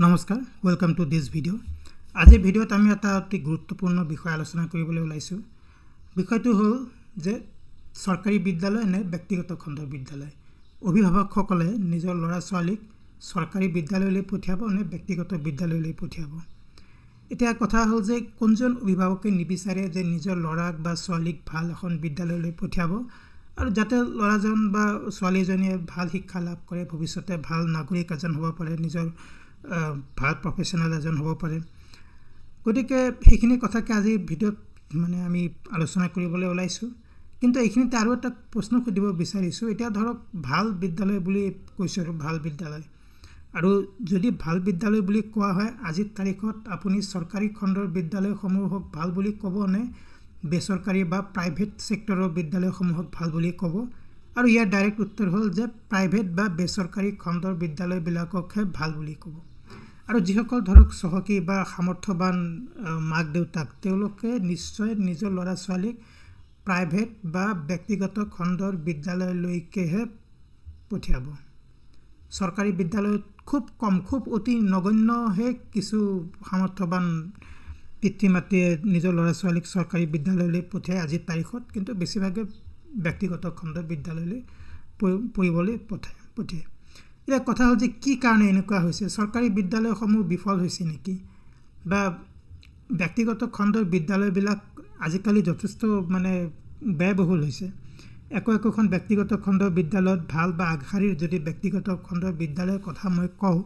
নমস্কাৰ welcome to this video. আজি ভিডিওত আমি এটা অতি গুৰুত্বপূৰ্ণ বিষয় আলোচনা কৰিবলৈ ওলাইছো। বিষয়টো হ'ল যে সৰকাৰি বিদ্যালয় নে ব্যক্তিগত খণ্ডৰ বিদ্যালয়। অভিভাৱকসকলে নিজৰ ল'ৰা ছোৱালীক সৰকাৰি বিদ্যালয়লৈ পঠিয়াব নে ব্যক্তিগত বিদ্যালয়লৈ পঠিয়াব। এতিয়া কথা হ'ল যে কোনজন অভিভাৱকে নিবিচাৰে যে নিজৰ ল'ৰাক বা ছোৱালীক ভাল এখন বিদ্যালয়লৈ পঠিয়াব আৰু যাতে ল'ৰাজন বা ছোৱালীজনীয়ে ভাল শিক্ষা লাভ কৰে, ভৱিষ্যতে ভাল নাগৰিক এজন হ'ব পাৰে, নিজৰ ভাল প্ৰফেশ্যনেল এজন হ'ব পাৰে। গতিকে সেইখিনি কথাকে আজি ভিডিঅ'ত আমি আলোচনা কৰিবলৈ ওলাইছোঁ। কিন্তু এইখিনিতে আৰু এটা প্ৰশ্ন সুধিব বিচাৰিছোঁ। এতিয়া ধৰক ভাল বিদ্যালয় বুলি কৈছোঁ, আৰু ভাল বিদ্যালয়, আৰু যদি ভাল বিদ্যালয় বুলি কোৱা হয় আজিৰ তাৰিখত আপুনি চৰকাৰী খণ্ডৰ বিদ্যালয়সমূহক ভাল বুলি ক'ব নে বেচৰকাৰী বা প্ৰাইভেট ছেক্টৰৰ বিদ্যালয়সমূহক ভাল বুলি ক'ব? আৰু ইয়াৰ ডাইৰেক্ট উত্তৰ হ'ল যে প্ৰাইভেট বা বেচৰকাৰী খণ্ডৰ বিদ্যালয়বিলাককহে ভাল বুলি ক'ব। আৰু যিসকল ধৰক চহকী বা সামৰ্থ্যৱান মাক দেউতাক, তেওঁলোকে নিশ্চয় নিজৰ ল'ৰা ছোৱালীক প্ৰাইভেট বা ব্যক্তিগত খণ্ডৰ বিদ্যালয়লৈকেহে পঠিয়াব। চৰকাৰী বিদ্যালয়ত খুব অতি নগণ্যহে কিছু সামৰ্থ্যৱান পিতৃ মাতৃয়ে নিজৰ ল'ৰা ছোৱালীক চৰকাৰী বিদ্যালয়লৈ পঠিয়ায় আজিৰ তাৰিখত, কিন্তু বেছিভাগে ব্যক্তিগত খণ্ডৰ বিদ্যালয়লৈ পঢ়িবলৈ পঠিয়ায়। এতিয়া কথা হ'ল যে কি কাৰণে এনেকুৱা হৈছে? চৰকাৰী বিদ্যালয়সমূহ বিফল হৈছে নেকি, বা ব্যক্তিগত খণ্ডৰ বিদ্যালয়বিলাক আজিকালি যথেষ্ট ব্যয়বহুল হৈছে? একোখন ব্যক্তিগত খণ্ডৰ বিদ্যালয়ত ভাল বা আগশাৰীৰ যদি ব্যক্তিগত খণ্ডৰ বিদ্যালয়ৰ কথা মই কওঁ,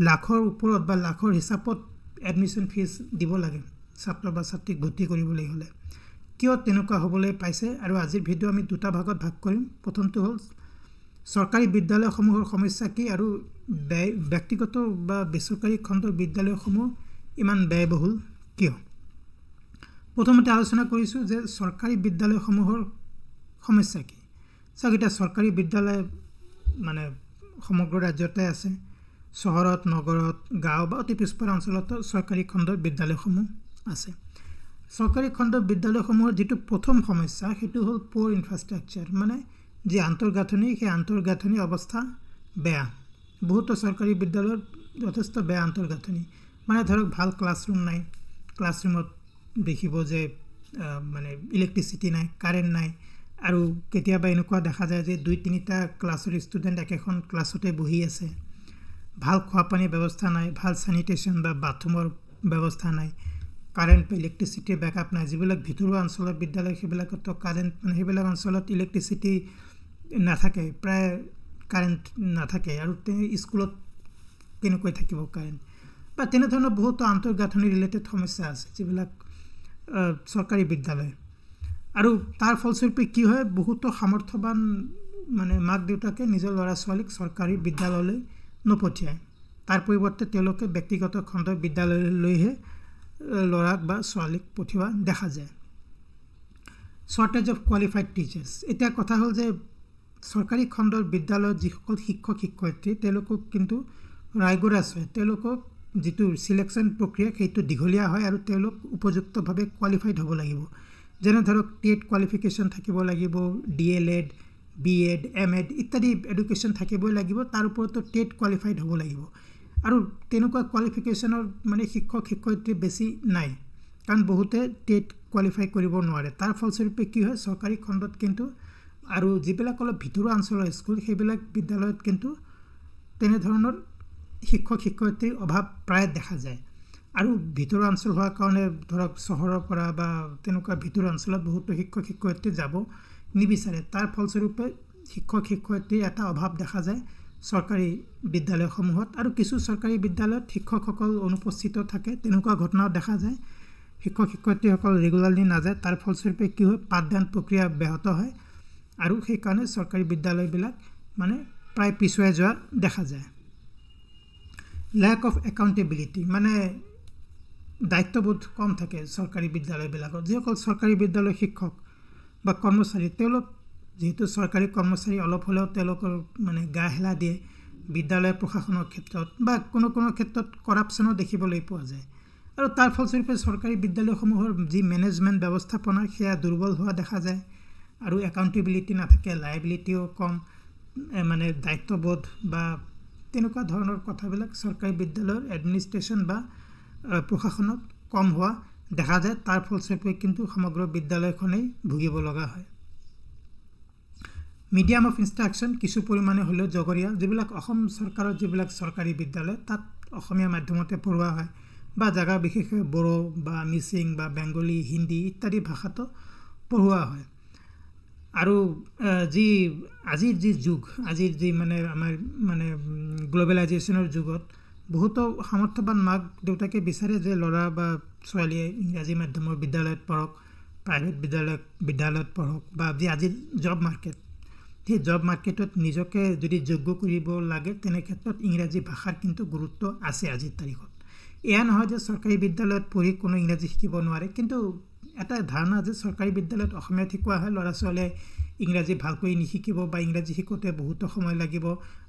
লাখৰ ওপৰত বা লাখৰ হিচাপত এডমিশ্যন ফিজ দিব লাগে ছাত্ৰ বা ছাত্ৰীক ভৰ্তি কৰিবলৈ হ'লে। কিয় তেনেকুৱা হ'বলৈ পাইছে? আৰু আজিৰ ভিডিঅ' আমি দুটা ভাগত ভাগ কৰিম। প্ৰথমটো হ'ল চৰকাৰী বিদ্যালয়সমূহৰ সমস্যা কি, আৰু ব্যক্তিগত বা বেচৰকাৰী খণ্ডৰ বিদ্যালয়সমূহ ইমান ব্যয়বহুল কিয়। প্ৰথমতে আলোচনা কৰিছোঁ যে চৰকাৰী বিদ্যালয়সমূহৰ সমস্যা কি। চাওক, এতিয়া চৰকাৰী বিদ্যালয় সমগ্ৰ ৰাজ্যতে আছে। চহৰত, নগৰত, গাঁও বা অতি পিছপৰা অঞ্চলতো চৰকাৰী খণ্ডৰ বিদ্যালয়সমূহ আছে। চৰকাৰী খণ্ডৰ বিদ্যালয়সমূহৰ যিটো প্ৰথম সমস্যা সেইটো হ'ল পুৰ ইনফ্ৰাষ্ট্ৰাকচাৰ, যি আন্তঃগাঁথনি, সেই আন্তঃগাঁথনি অৱস্থা বেয়া। বহুতো চৰকাৰী বিদ্যালয়ত যথেষ্ট বেয়া আন্তঃগাঁথনি, ধৰক ভাল ক্লাছৰুম নাই। ক্লাছৰুমত দেখিব যে ইলেক্ট্ৰিচিটি নাই, কাৰেণ্ট নাই, আৰু কেতিয়াবা এনেকুৱা দেখা যায় যে 2-3টা ক্লাছৰ ষ্টুডেণ্ট একেখন ক্লাছতে বহি আছে। ভাল খোৱা পানীৰ ব্যৱস্থা নাই, ভাল চেনিটেশ্যন বা বাথৰুমৰ ব্যৱস্থা নাই, কাৰেণ্ট বা ইলেক্ট্ৰিচিটিৰ বেকআপ নাই। যিবিলাক ভিতৰুৱা অঞ্চলৰ বিদ্যালয় সেইবিলাকতো কাৰেণ্ট সেইবিলাক অঞ্চলত ইলেক্ট্ৰিচিটি নাথাকে, প্ৰায় কাৰেণ্ট নাথাকে, আৰু স্কুলত কেনেকৈ থাকিব কাৰেণ্ট, বা তেনেধৰণৰ বহুতো আন্তঃগাঁথনি ৰিলেটেড সমস্যা আছে যিবিলাক চৰকাৰী বিদ্যালয়। আৰু তাৰ ফলস্বৰূপে কি হয়, বহুতো সামৰ্থ্যৱান মাক দেউতাকে নিজৰ ল'ৰা ছোৱালীক চৰকাৰী বিদ্যালয়লৈ নপঠিয়ায়। তাৰ পৰিৱৰ্তে তেওঁলোকে ব্যক্তিগত খণ্ডৰ বিদ্যালয়লৈহে ল'ৰাক বা ছোৱালীক পঠিওৱা দেখা যায়। Shortage of qualified teachers. এতিয়া কথা হ'ল যে চৰকাৰী খণ্ডৰ বিদ্যালয়ত যিসকল শিক্ষক শিক্ষয়িত্ৰী, তেওঁলোকক কিন্তু ৰাইগৰাছ হয়। তেওঁলোকক যিটো ছিলেকশ্যন প্ৰক্ৰিয়া সেইটো দীঘলীয়া হয়, আৰু তেওঁলোক উপযুক্তভাৱে কোৱালিফাইড হ'ব লাগিব। যেনে ধৰক টেট কোৱালিফিকেশ্যন থাকিব লাগিব, DLED, BEd, MEd ইত্যাদি এডুকেশ্যন থাকিবই লাগিব। তাৰ ওপৰতো টেট কোৱালিফাইড হ'ব লাগিব, আৰু তেনেকুৱা কোৱালিফিকেশ্যনৰ শিক্ষক শিক্ষয়িত্ৰী বেছি নাই, কাৰণ বহুতে টেট কোৱালিফাই কৰিব নোৱাৰে। তাৰ ফলস্বৰূপে কি হয়, চৰকাৰী খণ্ডত কিন্তু, আৰু যিবিলাক অলপ ভিতৰুৱা অঞ্চলৰ স্কুল সেইবিলাক বিদ্যালয়ত কিন্তু তেনেধৰণৰ শিক্ষক শিক্ষয়িত্ৰীৰ অভাৱ প্ৰায় দেখা যায়। আৰু ভিতৰুৱা অঞ্চল হোৱাৰ কাৰণে ধৰক চহৰৰ পৰা বা তেনেকুৱা ভিতৰুৱা অঞ্চলত বহুতো শিক্ষক শিক্ষয়িত্ৰী যাব নিবিচাৰে। তাৰ ফলস্বৰূপে শিক্ষক শিক্ষয়িত্ৰীৰ এটা অভাৱ দেখা যায় চৰকাৰী বিদ্যালয়সমূহত। আৰু কিছু চৰকাৰী বিদ্যালয়ত শিক্ষকসকল অনুপস্থিত থাকে, তেনেকুৱা ঘটনাও দেখা যায়। শিক্ষক শিক্ষয়িত্ৰীসকল ৰেগুলাৰলি নাযায়, তাৰ ফলস্বৰূপে কি হয়, পাঠদান প্ৰক্ৰিয়া ব্যাহত হয়, আৰু সেইকাৰণে চৰকাৰী বিদ্যালয়বিলাক প্ৰায় পিছুৱাই যোৱা দেখা যায়। লেক অফ একাউণ্টেবিলিটি, দায়িত্ববোধ কম থাকে চৰকাৰী বিদ্যালয়বিলাকত। যিসকল চৰকাৰী বিদ্যালয়ৰ শিক্ষক বা কৰ্মচাৰী, তেওঁলোক যিহেতু চৰকাৰী কৰ্মচাৰী, অলপ হ'লেও তেওঁলোকৰ গা হেলা দিয়ে বিদ্যালয় প্ৰশাসনৰ ক্ষেত্ৰত, বা কোনো ক্ষেত্ৰত কৰাপশ্যনো দেখিবলৈ পোৱা যায়। আৰু তাৰ ফলস্বৰূপে চৰকাৰী বিদ্যালয়সমূহৰ যি মেনেজমেণ্ট ব্যৱস্থাপনা সেয়া দুৰ্বল হোৱা দেখা যায়, আৰু একাউণ্টেবিলিটি নাথাকে, লাইবিলিটিও কম, দায়িত্ববোধ বা তেনেকুৱা ধৰণৰ কথাবিলাক চৰকাৰী বিদ্যালয়ৰ এডমিনিষ্ট্ৰেশ্যন বা প্ৰশাসনত কম হোৱা দেখা যায়। তাৰ ফলস্বৰূপে কিন্তু সমগ্ৰ বিদ্যালয়খনেই ভুগিব লগা হয়। মিডিয়াম অফ ইনষ্ট্ৰাকশ্যন কিছু পৰিমাণে হ'লেও জগৰীয়া। যিবিলাক অসম চৰকাৰৰ যিবিলাক চৰকাৰী বিদ্যালয় তাত অসমীয়া মাধ্যমতে পঢ়োৱা হয় বা জাগা বিশেষকৈ বড়ো বা মিচিং বা বেংগলী, হিন্দী ইত্যাদি ভাষাতো পঢ়োৱা হয়। আৰু আজিৰ যি যুগ, আজিৰ যি আমাৰ গ্ল'বেলাইজেশ্যনৰ যুগত বহুতো সামৰ্থ্যৱান মাক দেউতাকে বিচাৰে যে ল'ৰা বা ছোৱালীয়ে ইংৰাজী মাধ্যমৰ বিদ্যালয়ত পঢ়ক, প্ৰাইভেট বিদ্যালয়ত পঢ়ক, বা আজিৰ জব মাৰ্কেট, সেই জব মাৰ্কেটত নিজকে যদি যোগ্য কৰিব লাগে তেনে ক্ষেত্ৰত ইংৰাজী ভাষাৰ কিন্তু গুৰুত্ব আছে আজিৰ তাৰিখত। এয়া নহয় যে চৰকাৰী বিদ্যালয়ত পঢ়ি কোনো ইংৰাজী শিকিব নোৱাৰে, কিন্তু এটা ধাৰণা যে চৰকাৰী বিদ্যালয়ত অসমীয়াত শিকোৱা হয়, ল'ৰা ছোৱালীয়ে ইংৰাজী ভালকৈ নিশিকিব বা ইংৰাজী শিকোঁতে বহুতো সময় লাগিব,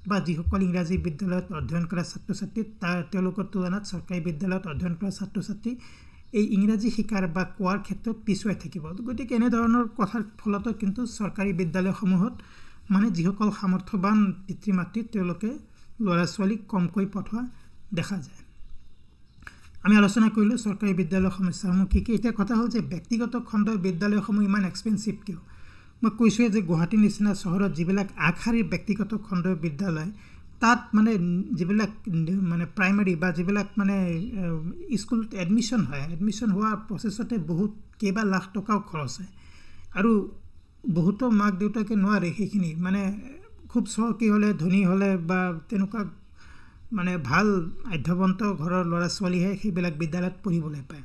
বা যিসকল ইংৰাজী বিদ্যালয়ত অধ্যয়ন কৰা ছাত্ৰ ছাত্ৰী তেওঁলোকৰ তুলনাত চৰকাৰী বিদ্যালয়ত অধ্যয়ন কৰা ছাত্ৰ ছাত্ৰী এই ইংৰাজী শিকাৰ বা কোৱাৰ ক্ষেত্ৰত পিছুৱাই থাকিব। গতিকে এনেধৰণৰ কথাৰ ফলতো কিন্তু চৰকাৰী বিদ্যালয়সমূহত যিসকল সামৰ্থ্যৱান পিতৃ মাতৃ তেওঁলোকে ল'ৰা ছোৱালীক কমকৈ পঠোৱা দেখা যায়। আমি আলোচনা কৰিলোঁ চৰকাৰী বিদ্যালয়ৰ সমস্যাসমূহ কি কি। এতিয়া কথা হ'ল যে ব্যক্তিগত খণ্ডৰ বিদ্যালয়সমূহ ইমান এক্সপেঞ্চিভ কিয়? মই কৈছোঁৱে যে গুৱাহাটীৰ নিচিনা চহৰত যিবিলাক আগশাৰীৰ ব্যক্তিগত খণ্ডৰ বিদ্যালয়, তাত যিবিলাক প্ৰাইমাৰী বা যিবিলাক স্কুলত এডমিশ্যন হয়, এডমিশ্যন হোৱাৰ প্ৰচেছতে বহুত কেইবা লাখ টকাও খৰচ হয়। আৰু বহুতো মাক দেউতাকে নোৱাৰে সেইখিনি, খুব চহকী হ'লে, ধনী হ'লে বা তেনেকুৱা ভাল আধ্যৱন্ত ঘৰৰ ল'ৰা ছোৱালীহে সেইবিলাক বিদ্যালয়ত পঢ়িবলৈ পায়।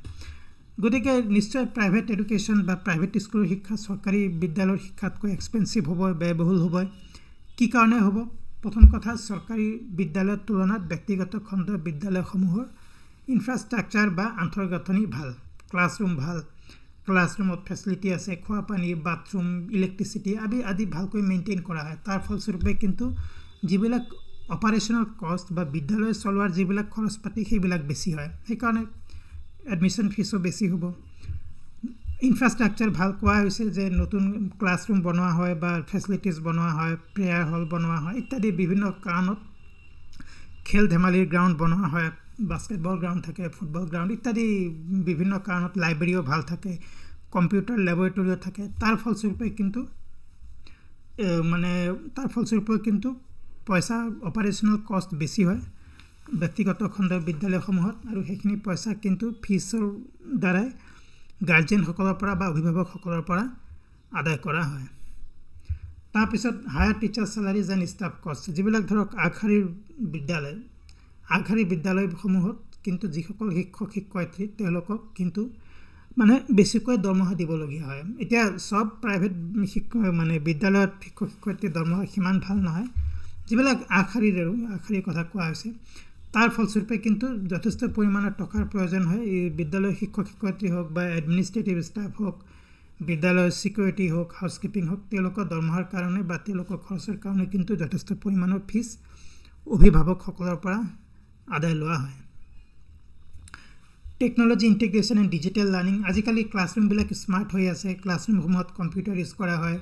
গতিকে নিশ্চয় প্ৰাইভেট এডুকেশ্যন বা প্ৰাইভেট স্কুলৰ শিক্ষা চৰকাৰী বিদ্যালয়ৰ শিক্ষাতকৈ এক্সপেঞ্চিভ হ'ব, ব্যয়বহুল হ'ব। কি কাৰণে হ'ব? প্ৰথম কথা, চৰকাৰী বিদ্যালয়ৰ তুলনাত ব্যক্তিগত খণ্ডৰ বিদ্যালয়সমূহৰ ইনফ্ৰাষ্ট্ৰাকচাৰ বা আন্তঃগাঁথনি ভাল, ক্লাছৰুম ভাল, ক্লাছৰুমত ফেচিলিটি আছে, খোৱা পানী, বাথৰুম, ইলেক্ট্ৰিচিটি আদি ভালকৈ মেইনটেইন কৰা হয়। তাৰ ফলস্বৰূপে কিন্তু যিবিলাক অপাৰেশ্যনেল কষ্ট বা বিদ্যালয় চলোৱাৰ যিবিলাক খৰচ পাতি সেইবিলাক বেছি হয়, সেইকাৰণে এডমিশ্যন ফিজো বেছি হ'ব। ইনফ্ৰাষ্ট্ৰাকচাৰ ভাল কোৱা হৈছে যে নতুন ক্লাছৰুম বনোৱা হয় বা ফেচিলিটিজ বনোৱা হয়, প্ৰেয়াৰ হল বনোৱা হয় ইত্যাদি বিভিন্ন কাৰণত, খেল ধেমালিৰ গ্ৰাউণ্ড বনোৱা হয়, বাস্কেটবল গ্ৰাউণ্ড থাকে, ফুটবল গ্ৰাউণ্ড ইত্যাদি বিভিন্ন কাৰণত, লাইব্ৰেৰীও ভাল থাকে, কম্পিউটাৰ লেবৰেটৰীও থাকে। তাৰ ফলস্বৰূপে কিন্তু পইচা অপাৰেশ্যনেল কষ্ট বেছি হয় ব্যক্তিগত খণ্ডৰ বিদ্যালয়সমূহত, আৰু সেইখিনি পইচা কিন্তু ফিজৰ দ্বাৰাই গাৰ্জেনসকলৰ পৰা বা অভিভাৱকসকলৰ পৰা আদায় কৰা হয়। তাৰপিছত হায়াৰ টিচাৰ চেলাৰিজ এণ্ড ষ্টাফ কষ্ট, যিবিলাক ধৰক আগশাৰীৰ বিদ্যালয়সমূহত কিন্তু যিসকল শিক্ষক শিক্ষয়িত্ৰী তেওঁলোকক কিন্তু বেছিকৈ দৰমহা দিবলগীয়া হয়। এতিয়া চব প্ৰাইভেট বিদ্যালয়ত শিক্ষক শিক্ষয়িত্ৰীৰ দৰমহা সিমান ভাল নহয়, যিবিলাক আগশাৰীৰ কথা কোৱা হৈছে। তাৰ ফলস্বৰূপে কিন্তু যথেষ্ট পৰিমাণৰ টকাৰ প্ৰয়োজন হয়। এই বিদ্যালয়ৰ শিক্ষক শিক্ষয়িত্ৰী হওক বা এডমিনিষ্ট্ৰেটিভ ষ্টাফ হওক, বিদ্যালয়ৰ ছিকিউৰিটি হওক, হাউচকিপিং হওক, তেওঁলোকৰ দৰমহাৰ কাৰণে বা তেওঁলোকৰ খৰচৰ কাৰণে কিন্তু যথেষ্ট পৰিমাণৰ ফিজ অভিভাৱকসকলৰ পৰা আদায় লোৱা হয়। Technology integration and digital learning, আজিকালি ক্লাছৰুমবিলাক স্মাৰ্ট হৈ আছে। ক্লাছৰুমসমূহত কম্পিউটাৰ ইউজ কৰা হয়,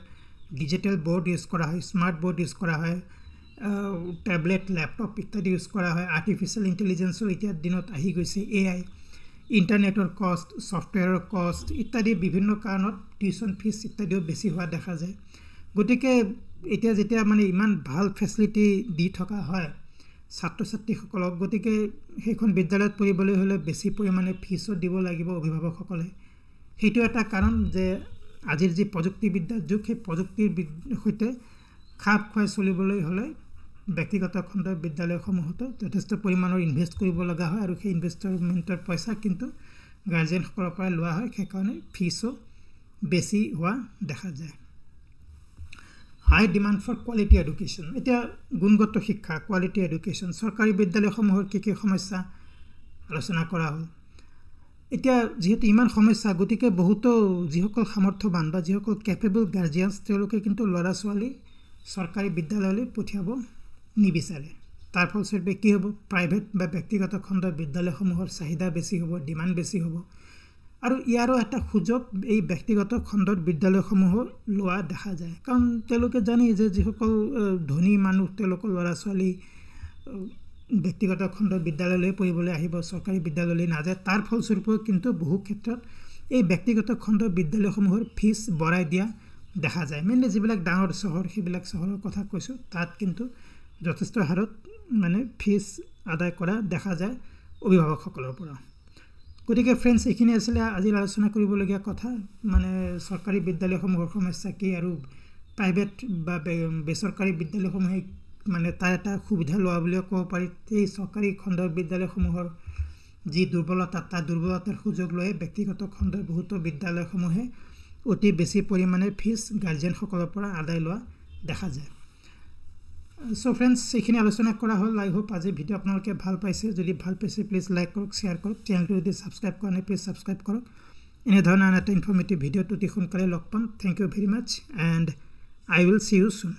ডিজিটেল বৰ্ড ইউজ কৰা হয়, স্মাৰ্ট বৰ্ড ইউজ কৰা হয়, টেবলেট, লেপটপ ইত্যাদি ইউজ কৰা হয়। আৰ্টিফিচিয়েল ইণ্টেলিজেন্সো এতিয়া দিনত আহি গৈছে, AI, ইণ্টাৰনেটৰ কষ্ট, ছফ্টৱেৰৰ কষ্ট ইত্যাদি বিভিন্ন কাৰণত টিউশ্যন ফিজ ইত্যাদিও বেছি হোৱা দেখা যায়। গতিকে এতিয়া যেতিয়া ইমান ভাল ফেচিলিটি দি থকা হয় ছাত্ৰ ছাত্ৰীসকলক, গতিকে সেইখন বিদ্যালয়ত পঢ়িবলৈ হ'লে বেছি পৰিমাণে ফিজো দিব লাগিব অভিভাৱকসকলে। সেইটো এটা কাৰণ যে আজিৰ যি প্ৰযুক্তিবিদ্যাৰ যুগ, সেই প্ৰযুক্তিৰ সৈতে খাপ খুৱাই চলিবলৈ হ'লে ব্যক্তিগত খণ্ডৰ বিদ্যালয়সমূহতো যথেষ্ট পৰিমাণৰ ইনভেষ্ট কৰিব লগা হয়, আৰু সেই ইনভেষ্টমেণ্টৰ পইচা কিন্তু গাৰ্জেনসকলৰ পৰা লোৱা হয়। সেইকাৰণে ফিজো বেছি হোৱা দেখা যায়। হাই ডিমাণ্ড ফৰ কোৱালিটি এডুকেশ্যন, এতিয়া গুণগত শিক্ষা, কোৱালিটি এডুকেশ্যন, চৰকাৰী বিদ্যালয়সমূহৰ কি কি সমস্যা আলোচনা কৰা হ'ল। এতিয়া যিহেতু ইমান সমস্যা, গতিকে বহুতো যিসকল সামৰ্থ্যৱান বা যিসকল কেপেবল গাৰ্জিয়ানছ তেওঁলোকে কিন্তু ল'ৰা ছোৱালী চৰকাৰী বিদ্যালয়লৈ পঠিয়াব নিবিচাৰে। তাৰ ফলস্বৰূপে কি হ'ব? প্ৰাইভেট বা ব্যক্তিগত খণ্ডৰ বিদ্যালয়সমূহৰ চাহিদা বেছি হ'ব, ডিমাণ্ড বেছি হ'ব, আৰু ইয়াৰো এটা সুযোগ এই ব্যক্তিগত খণ্ডৰ বিদ্যালয়সমূহো লোৱা দেখা যায়। কাৰণ তেওঁলোকে জানে যে যিসকল ধনী মানুহ তেওঁলোকৰ ল'ৰা ছোৱালী ব্যক্তিগত খণ্ডৰ বিদ্যালয়লৈ পঢ়িবলৈ আহিব, চৰকাৰী বিদ্যালয়লৈ নাযায়। তাৰ ফলস্বৰূপে কিন্তু বহু ক্ষেত্ৰত এই ব্যক্তিগত খণ্ডৰ বিদ্যালয়সমূহৰ ফিজ বঢ়াই দিয়া দেখা যায়। মেইনলি যিবিলাক ডাঙৰ চহৰ, সেইবিলাক চহৰৰ কথা কৈছোঁ, তাত কিন্তু যথেষ্ট হাৰত মানে ফিজ আদায় কৰা দেখা যায় অভিভাৱকসকলৰ পৰা। গতিকে ফ্ৰেণ্ডছ, এইখিনি আছিলে আজি আলোচনা কৰিবলগীয়া কথা, মানে চৰকাৰী বিদ্যালয়সমূহৰ সমস্যা কি আৰু প্ৰাইভেট বা বেচৰকাৰী বিদ্যালয়সমূহে মানে তাৰ এটা সুবিধা লোৱা বুলিও ক'ব পাৰি। এই চৰকাৰী খণ্ডৰ বিদ্যালয়সমূহৰ যি দুৰ্বলতা, তাৰ দুৰ্বলতাৰ সুযোগ লৈ ব্যক্তিগত খণ্ডৰ বহুতো বিদ্যালয়সমূহে অতি বেছি পৰিমাণে ফিজ গাৰ্জেনসকলৰ পৰা আদায় লোৱা দেখা যায়। চ' ফ্ৰেণ্ডছ, এইখিনি আলোচনা কৰা হ'ল। আই হোপ আজি ভিডিঅ' আপোনালোকে ভাল পাইছে। যদি ভাল পাইছে প্লিজ লাইক কৰক, শ্বেয়াৰ কৰক। চেনেলটো যদি ছাবস্ক্ৰাইব কৰা নাই প্লিজ ছাবস্ক্ৰাইব কৰক। এনেধৰণৰ এটা ইনফৰ্মেটিভ ভিডিঅ'ত অতি সোনকালে লগ পাম। Thank you very much and I will see you চুন।